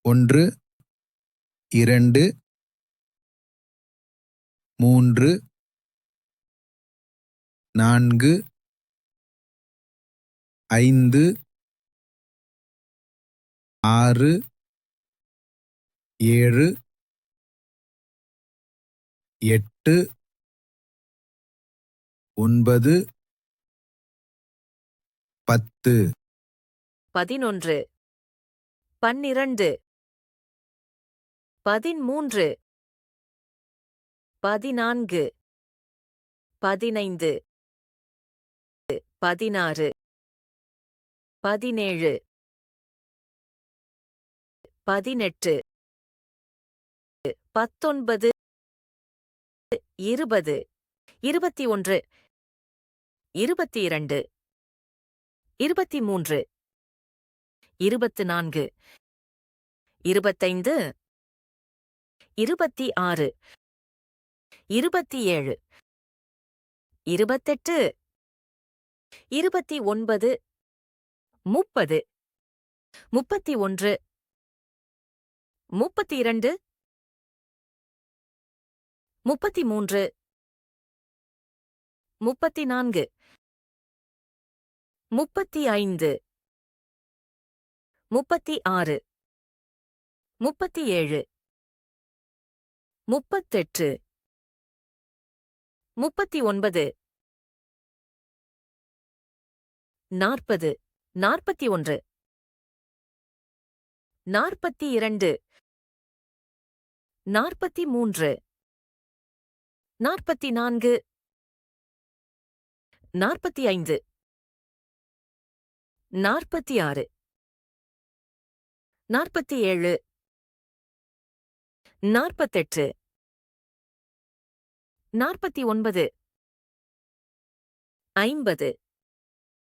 1, 2, 3, 4, 5, 6, 7, 8, 9, 10, 11, 12, 13, 14, 15, 16, 17, 18, 19, 20, 21, 22, 23, 24, 25, 26, 27, 28, 29, 30, 31, 32, 33, 34, 35, 36, 37, 38, 39, 40, 41, 42, 43, 44, 45, 46, 47, 48, 49, 50,